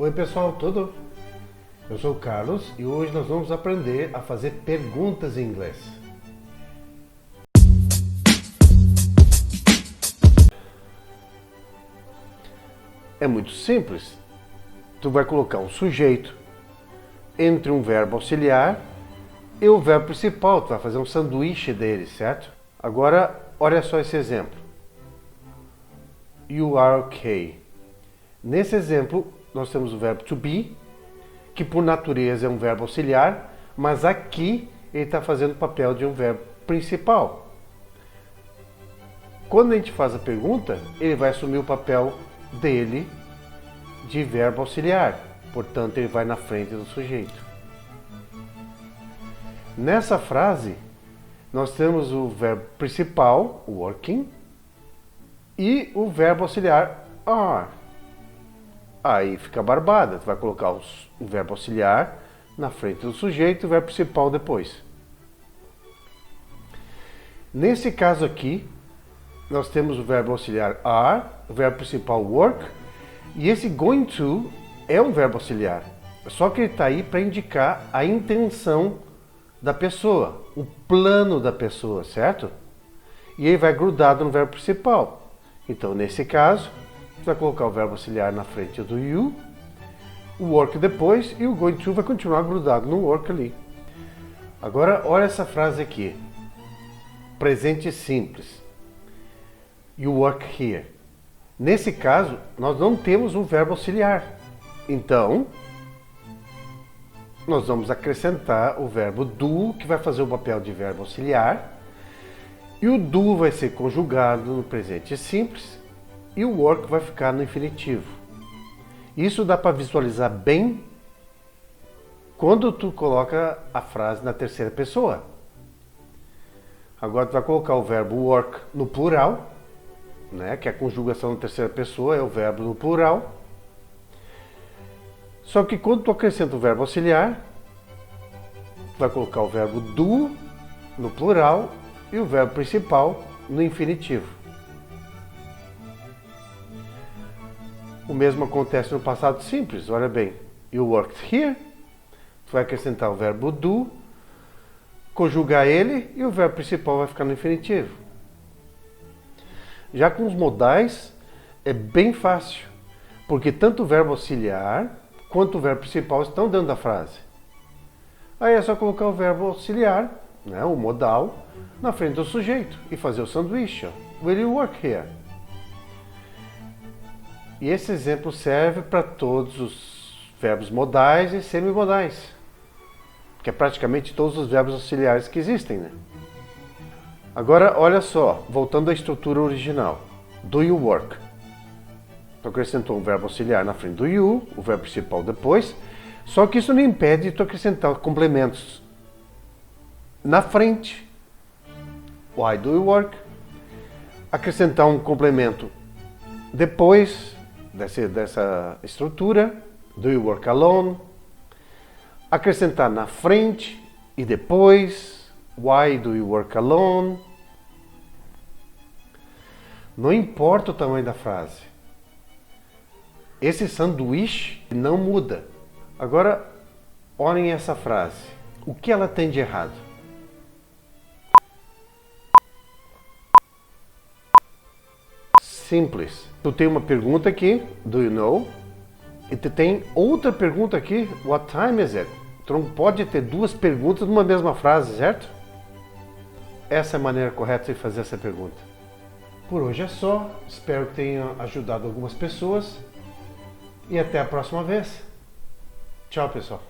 Oi pessoal, tudo? Eu sou o Carlos e hoje nós vamos aprender a fazer perguntas em inglês. É muito simples. Tu vai colocar um sujeito entre um verbo auxiliar e o verbo principal. Tu vai fazer um sanduíche dele, certo? Agora, olha só esse exemplo. You are okay. Nesse exemplo, nós temos o verbo to be, que por natureza é um verbo auxiliar, mas aqui ele está fazendo o papel de um verbo principal. Quando a gente faz a pergunta, ele vai assumir o papel dele de verbo auxiliar, portanto ele vai na frente do sujeito. Nessa frase, nós temos o verbo principal, working, e o verbo auxiliar, are. Aí fica barbada, tu vai colocar o verbo auxiliar na frente do sujeito e o verbo principal depois. Nesse caso aqui, nós temos o verbo auxiliar are, o verbo principal work, e esse going to é um verbo auxiliar. Só que ele está aí para indicar a intenção da pessoa, o plano da pessoa, certo? E ele vai grudado no verbo principal. Então, nesse caso, você vai colocar o verbo auxiliar na frente do you, o work depois e o going to vai continuar grudado no work ali. Agora, olha essa frase aqui. Presente simples. You work here. Nesse caso, nós não temos um verbo auxiliar. Então, nós vamos acrescentar o verbo do, que vai fazer o papel de verbo auxiliar. E o do vai ser conjugado no presente simples. E o work vai ficar no infinitivo. Isso dá para visualizar bem quando tu coloca a frase na terceira pessoa. Agora tu vai colocar o verbo work no plural, né, que é a conjugação na terceira pessoa, é o verbo no plural. Só que quando tu acrescenta o verbo auxiliar, tu vai colocar o verbo do no plural e o verbo principal no infinitivo. O mesmo acontece no passado simples, olha bem. You worked here, tu vai acrescentar o verbo do, conjugar ele e o verbo principal vai ficar no infinitivo. Já com os modais é bem fácil, porque tanto o verbo auxiliar quanto o verbo principal estão dentro da frase. Aí é só colocar o verbo auxiliar, né, o modal, na frente do sujeito e fazer o sanduíche. Will you work here? E esse exemplo serve para todos os verbos modais e semimodais, que é praticamente todos os verbos auxiliares que existem, né? Agora, olha só, voltando à estrutura original. Do you work? Tu acrescentou um verbo auxiliar na frente do you, o verbo principal depois, só que isso não impede de tu acrescentar complementos na frente. Why do you work? Acrescentar um complemento depois dessa estrutura, do you work alone, acrescentar na frente e depois, why do you work alone. Não importa o tamanho da frase, esse sanduíche não muda. Agora, olhem essa frase, o que ela tem de errado? Simples. Tu tem uma pergunta aqui, do you know? E tu tem outra pergunta aqui, what time is it? Tu não pode ter duas perguntas numa mesma frase, certo? Essa é a maneira correta de fazer essa pergunta. Por hoje é só, espero que tenha ajudado algumas pessoas e até a próxima vez. Tchau, pessoal.